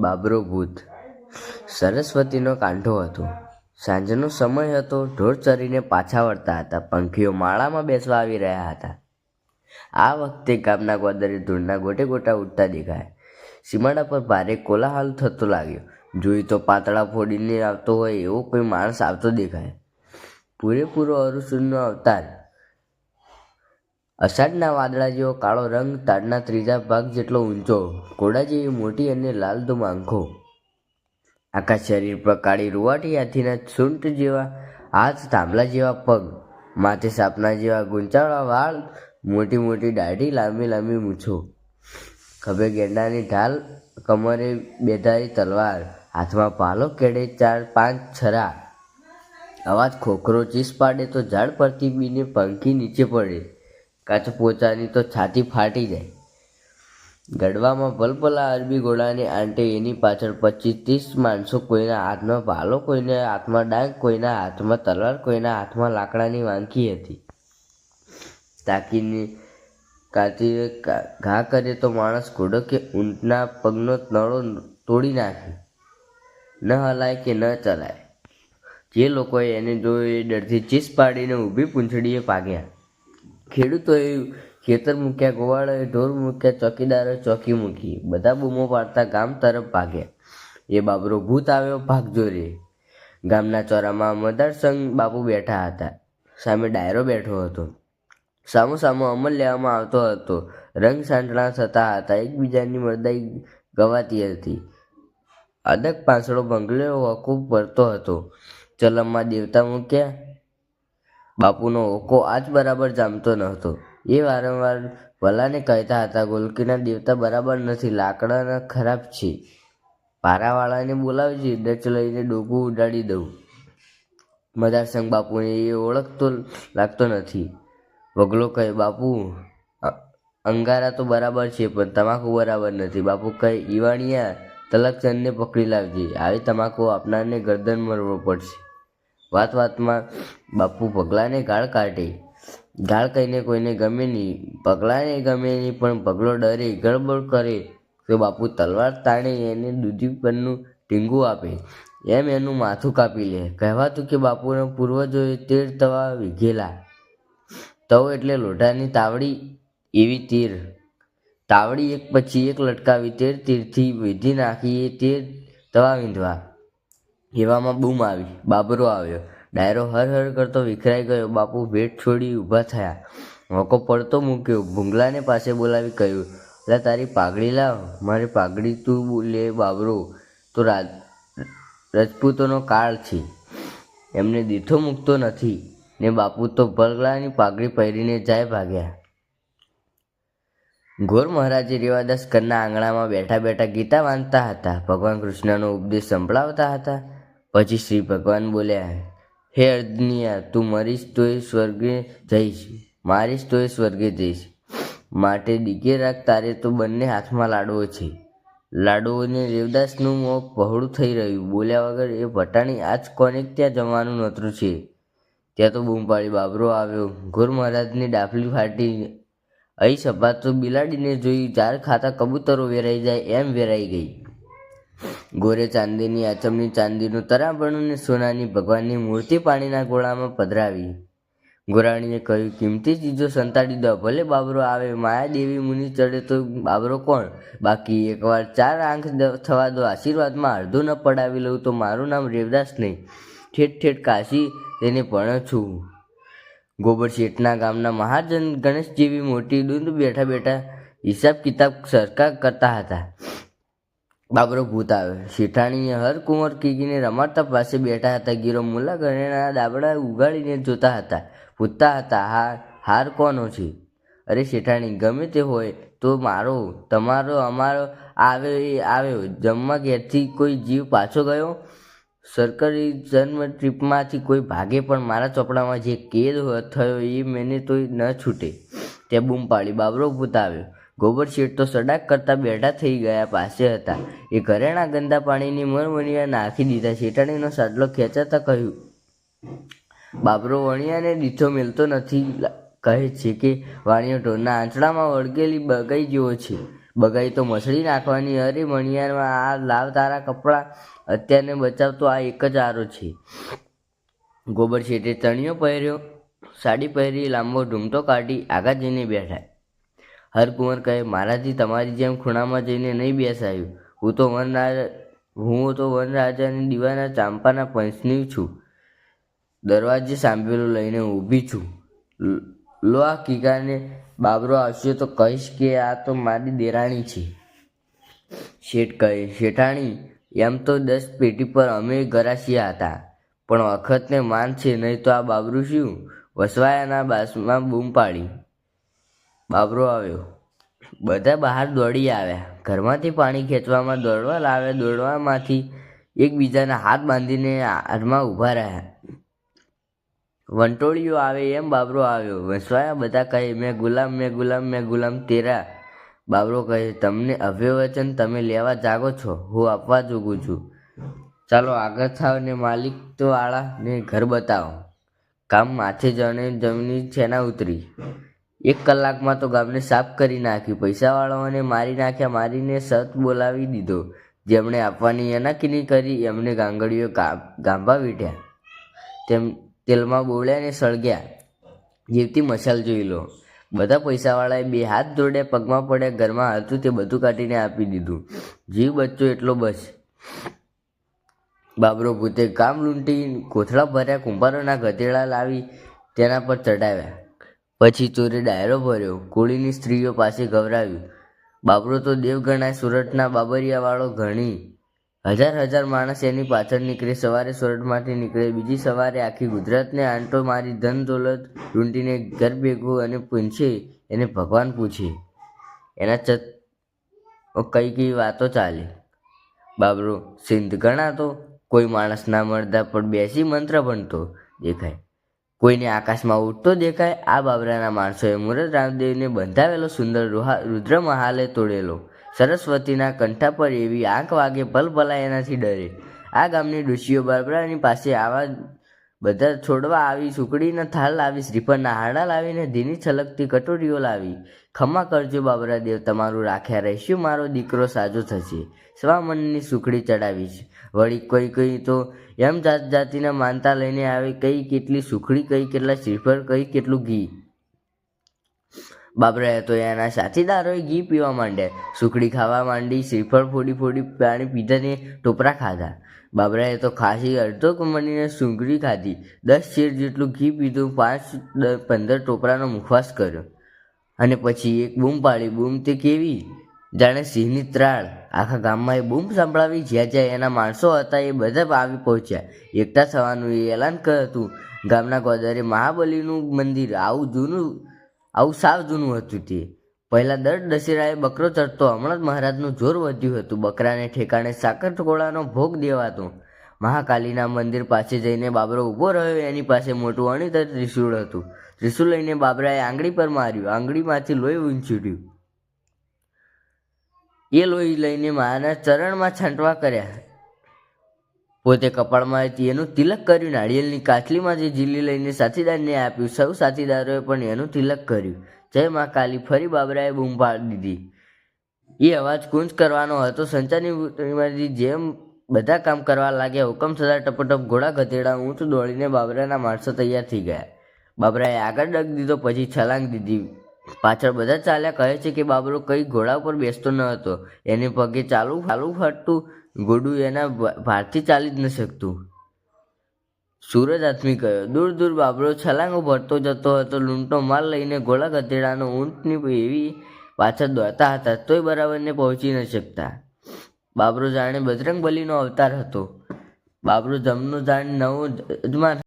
બાબરો ભૂત. સરસ્વતીનો કાંઠો હતો. સાંજનો સમય હતો. ઢોર ચરીને પાછા વળતા હતા. પંખીઓ માળામાં બેસવા આવી રહ્યા હતા. આ વખતે ગામના ગોદરે ધૂળના ગોટે ગોટા ઉડતા દેખાયા. સીમાડા પર ભારે કોલાહલ થતો લાગ્યો. જોઈ તો પાતળા ફોડીને આવતો હોય એવો કોઈ માણસ આવતો દેખાય. પૂરેપૂરો અરુસુરનો અવતાર. અષાઢના વાદળા જેવો કાળો રંગ, તાડના ત્રીજા ભાગ જેટલો ઊંચો, ઘોડા જેવી મોટી અને લાલધૂમ આંખો, આખા શરીર પર કાળી રૂવાટી હાથીના સૂંઢ જેવા હાથ, થાંભલા જેવા પગ, માથે સાપના જેવા ગૂંચાળા વાળ, મોટી મોટી દાઢી, લાંબી લાંબી મૂછો, ખભે ગેંડાની ઢાલ, કમરે બેધારી તલવાર, હાથમાં પાલો, કેડે 4-5 છરા. અવાજ ખોખરો ચીસ પાડે તો ઝાડ પરથી બીને પંખી નીચે પડે, કાચ પોચાની તો છાતી ફાટી જાય. ગડવામાં ભલભલા અરબી ઘોડાને આંટે એની પાછળ 25-30 માણસો, કોઈના હાથમાં ભાલો, કોઈના હાથમાં ડાંગ, કોઈના હાથમાં તલવાર, કોઈના હાથમાં લાકડાની વાંકી હતી. તાકીને કાતીને ઘા કરે તો માણસ ઘોડો કે ઊંટના પગનો નળો તોડી નાખે. ન હલાય કે ન ચલાય. જે લોકોએ એને જોયો એ ડરથી ચીસ પાડીને ઊભી પૂંછડીએ ભાગ્યા. ખેડૂતોએ ખેતર મૂક્યા, ગોવાળોએ ઢોર મૂક્યા, ચોકીદારોએ ચોકી મૂકી. બધા બૂમો પાડતા ગામ તરફ ભાગ્યા. એ બાબરો ભૂત આવ્યો, ભાગજો રે. ગામના ચોરામાં મદાર સંઘ બાપુ બેઠા હતા. સામે ડાયરો બેઠો હતો. સામો સામો અમલ લેવામાં આવતો હતો. રંગ સાંટણા થતા હતા. એકબીજાની મરદાઈ ગવાતી હતી. અદક પાંસળો બંગલો હોકો ભરતો હતો. ચલમમાં દેવતા મૂક્યા. બાપુનો હોકો આજ બરાબર જામતો નહોતો. એ વારંવાર ભલાને કહેતા હતા, ગોલકીના દેવતા બરાબર નથી, લાકડાના ખરાબ છે. પારાવાળાને બોલાવજે, ડચ લઈને ડોકું ઉડાડી દઉં. મદારસંઘ બાપુને એ ઓળખતો લાગતો નથી. વગલો કહે, બાપુ અંગારા તો બરાબર છે, પણ તમાકુ બરાબર નથી. બાપુ કહે, ઈવાણિયા, તલકચંદને પકડી લાવજે, આવી તમાકુ આપનારને ગરદન મરવો પડશે. વાત વાતમાં બાપુ પગલાને ગાળ કાઢે. ગાળ કહીને કોઈને ગમે નહીં. પગલાને ગમે નહીં, પણ પગલો ડરે, ગડબડ કરે તો બાપુ તલવાર તાણે એને દૂધી પરનું ટીંગું આપે, એમ એનું માથું કાપી લે. કહેવાતું કે બાપુના પૂર્વજોએ 13 તવા વીઘેલા. તવ એટલે લોઢાની તાવડી, એવી 13 તાવડી એક પછી એક લટકાવી 13 તીરથી વીધી નાખી એ 13 તવા વીંધવા. એવામાં બૂમ આવી. બાબરો આવ્યો. ડાયરો હર હર કરતો વિખરાઈ ગયો. બાપુ ભેટ છોડી ઊભા થયા. હોકો પડતો મૂક્યો. ભૂંગલાને પાસે બોલાવી કહ્યું, લે તારી પાઘડી લાવ. મારી પાઘડી તું લે બાબરો, તો રજપૂતોનો કાળ છે, એમને દીઠો મૂકતો નથી. ને બાપુ તો ભગલાની પાઘડી પહેરીને જાય ભાગ્યા. ગોર મહારાજે રેવાદાસ કરના આંગણામાં બેઠા બેઠા ગીતા વાંચતા હતા. ભગવાન કૃષ્ણનો ઉપદેશ સંભળાવતા હતા. પછી શ્રી ભગવાન બોલ્યા, હે અર્જુનિયા, તું મરીશ તોય સ્વર્ગે જઈશ, મારીશ તોય સ્વર્ગે જઈશ. માટે દીગે રાખ, તારે તો બંને હાથમાં લાડવો છે. લાડવોને રેવદાસનું મોં પહોળું થઈ રહ્યું. બોલ્યા વગર એ ભટાણી આજ કોને ત્યાં જમવાનું નોતરું છે. ત્યાં તો બૂમ પાડી બાબરો આવ્યો. ગોર મહારાજની ડાફલી ફાટી. અહીં સભા તો બિલાડીને જોઈ ઝાર ખાતા કબૂતરો વેરાઈ જાય એમ વેરાઈ ગઈ. ગોરે ચાંદીની આચમની, ચાંદીનું તરાબણું ને સોનાની ભગવાનની મૂર્તિ પાણીના ગોળામાં પધરાવી. ગોરાણીએ કહ્યું, કિંમતી ચીજો સંતાડી દો, ભલે બાબરો આવે. માયાદેવી મુનિ ચડે તો બાબરો કોણ? બાકી એકવાર 4 આંખ થવા દો, આશીર્વાદમાં અડધું ન પડાવી લઉં તો મારું નામ રેવદાસ નહીં. ઠેઠ ઠેઠ કાશી તેને પણ છું. ગોબર શેઠના ગામના મહાજન ગણેશ જેવી મોટી ડૂંડ બેઠા બેઠા હિસાબ કિતાબ સરખા કરતા હતા. બાબરો ભૂત આવ્યો. શેઠાણીએ હર કુંવર કીકીને રમાડતા પાસે બેઠા હતા. ગીરો મુલ્લા ઘરેણા દાબડા ઉગાડીને જોતા હતા. પૂછતા હતા, હાર કોનો છે? અરે શેઠાણી, ગમે તે હોય તો મારો, તમારો, અમારો, આવ્યો એ આવ્યો. જમવા ઘેરથી કોઈ જીવ પાછો ગયો? સરકારી જન્મ ટ્રીપમાંથી કોઈ ભાગે, પણ મારા ચોપડામાં જે કેદ થયો એ મને તો ન છૂટે. ત્યાં બૂમ પાડી. બાબરો ભૂત આવ્યો. ગોબર શેઠ તો સડાક કરતા બેઠા થઈ ગયા પાસે હતા. એ ઘરેણા ગંદા પાણીની મરમરિયા નાખી દીધા. શેઠાણીનો સાડલો ખેંચાતા કહ્યું, બાબરો વણિયાને દીઠો મેલતો નથી. કહે છે કે વાણિયો ઢોરના આંચળામાં વળગેલી બગાઈ જેવો છે. બગાઈ તો મસળી નાખવાની. અરે મણિયારમાં આ લાવ તારા કપડાં, અત્યારને બચાવતો આ એક જ આરો છે. ગોબર શેઠે ચણિયો પહેર્યો, સાડી પહેરી, લાંબો ઢૂમટો કાઢી આગા જઈને બેઠા. હરકુંવર કહે, મારાથી તમારી જેમ ખૂણામાં જઈને નહીં બેસાયું. હું તો વનરાજાની દીવાના ચાંપાના પંચની છું. દરવાજે સાંભળેલું લઈને ઊભી છું. લો આ કીકાને બાબરો આવશે તો કહીશ કે આ તો મારી દેરાણી છે. શેઠ કહે, શેઠાણી, એમ તો 10 પેટી પર અમે ગરાસિયા હતા, પણ વખતને માન છે, નહીં તો આ બાબરું શું? વસવાયાના બાસમાં બૂમ પાડી. બાબરો આવ્યો. બધા બહાર દોડી આવ્યા. ઘરમાંથી પાણી ખેંચવામાં દોડવા લાવ્યા. દોડવામાંથી એકબીજાના હાથ બાંધીને હાથમાં ઊભા રહ્યા. વંટોળીઓ આવે એમ બાબરો આવ્યો. વસવાયા બધા કહે, મેં ગુલામ, મેં ગુલામ, મેં ગુલામ તેરા. બાબરો કહે, તમને અભયવચન તમે લેવા જાગો છો, હું આપવા જોગું છું. ચાલો આગળ થાવ ને માલિક તો આળા ને ઘર બતાવો. કામ માથે જણે જમની છેના ઉતરી. 1 કલાકમાં તો ગામને સાફ કરી નાખ્યું. પૈસાવાળાઓને મારી નાખ્યા. મારીને સત બોલાવી દીધો. જેમણે આપવાની એનાકીની કરી એમને ગાંગડીઓ ગાંભા વીટ્યા. તેલમાં બોળ્યા ને સળગ્યા. જીવતી મસાલ જોઈ લો. બધા પૈસાવાળાએ 2 હાથ જોડ્યા, પગમાં પડ્યા. ઘરમાં હતું તે બધું કાઢીને આપી દીધું. જીવ બચ્ચો એટલો બસ. બાબરો ભૂતે કામ લૂંટી કોથળા ભર્યા. કુંભારોના ગધેડા લાવી તેના પર ચડાવ્યા. પછી ચોરે ડાયરો ભર્યો. કોળીની સ્ત્રીઓ પાસે ગવરાવ્યું. બાબરો તો દેવ ગણાય. સુરતના બાબરિયાવાળો ઘણી. હજાર માણસ એની પાછળ નીકળે. સવારે સુરતમાંથી નીકળે, બીજી સવારે આખી ગુજરાતને આંટો મારી ધન દોલત લૂંટીને ઘર ભેગું અને પૂછે એને ભગવાન પૂછે. એના કઈ વાતો ચાલે. બાબરો સિંધ ગણાતો. કોઈ માણસ ના મળતા પણ બેસી મંત્ર ભણતો દેખાય. કોઈને આકાશમાં ઉડતો દેખાય. આ બાબરાના માણસોએ મુરત રામદેવને બંધાવેલો સુંદર રુદ્ર મહાલે તોડેલો. સરસ્વતીના કંઠા પર એવી આંખ વાગે ભલભલા એનાથી ડરે. આ ગામની ડોશીઓ બાબરાની પાસે આવા બધા છોડવા આવી. સુકડીના થાળ લાવી, શ્રીફળના હાડા લાવીને ધીની છલકતી કટોરીઓ લાવી. ખમા કરજો બાબરા દેવ, તમારું રાખ્યા રહેશું, મારો દીકરો સાજો થશે. સ્વામનની સુખડી ચડાવીશ. વળી કઈ તો એમ જાતિના માનતા લઈને આવે. કઈ કેટલી સુખડી, કઈ કેટલા શ્રીફળ, કઈ કેટલું ઘી. બાબરાએ તો એના સાથીદારોએ ઘી પીવા માંડ્યા. સુખડી ખાવા માંડી. શ્રીફળ ફોડી પાણી પીધા ને ટોપરા ખાધા. બાબરાએ તો ખાસી અડધો કમણીને સુખડી ખાધી. 10 શેર જેટલું ઘી પીધું. 5-15 ટોપરાનો મુખવાસ કર્યો. અને પછી એક બૂમ પાડી. બૂમ તે કેવી જાણે સિંહની ત્રાળ. આખા ગામમાં એ બૂમ સંભળાવી. જ્યાં જ્યાં એના માણસો હતા એ બધા આવી પહોંચ્યા. એકઠા થવાનું એ એલાન હતું. ગામના ગોદરે મહાબલીનું મંદિર. આવું સાવ જૂનું હતું તે. પહેલાં દર દશેરાએ બકરો ચડતો. હમણાં જ મહારાજનું જોર વધ્યું હતું. બકરાને ઠેકાણે સાકર ટકોળાનો ભોગ દેવાતો. મહાકાલીના મંદિર પાસે જઈને બાબરો ઊભો રહ્યો. એની પાસે મોટું અણીતર ત્રિશૂળ હતું. ત્રિશૂળ લઈને બાબરાએ આંગળી પર માર્યું. આંગળીમાંથી લોહી ઊંચડ્યું. એ લોહી લઈને માના ચરણમાં છાંટવા કર્યા. પોતે કપાળમાં એનું તિલક કર્યું. નાળિયેરની કાચલીમાં જે ઝીલી લઈને સાથીદારને આપ્યું. સૌ સાથીદારોએ પણ એનું તિલક કર્યું. જય મા કાલી. ફરી બાબરાએ બૂમ પાડી દીધી. એ અવાજ કુંજ કરવાનો હતો. સંચારની જેમ બધા કામ કરવા લાગ્યા. હુકમ થતા ટપટપ ઘોડા ગધેડા ઊંટ દોડીને બાબરાના માણસો તૈયાર થઈ ગયા. બાબરાએ આગળ ડગ દીધો, પછી છલાંગ દીધી. પાછળ બધા ચાલ્યા. કહે છે કે બાબરો કઈ ઘોડા ઉપર બેસતો ન હતો. એને પગે ચાલુ ફરતું ઘોડું એના ભારથી ચાલી જ ન શકતું. સૂરજ આથમી ગયો. દૂર દૂર બાબરો છલાંગો ભરતો જતો હતો. લૂંટનો માલ લઈને ઘોડા ગધેડાનો ઊંટની એવી પાછળ દોડતા હતા, તોય બરાબરને પહોંચી ન શકતા. બાબરો જાણે બજરંગ બલીનો અવતાર હતો. બાબરો જમનો જાણે નવો યજમાન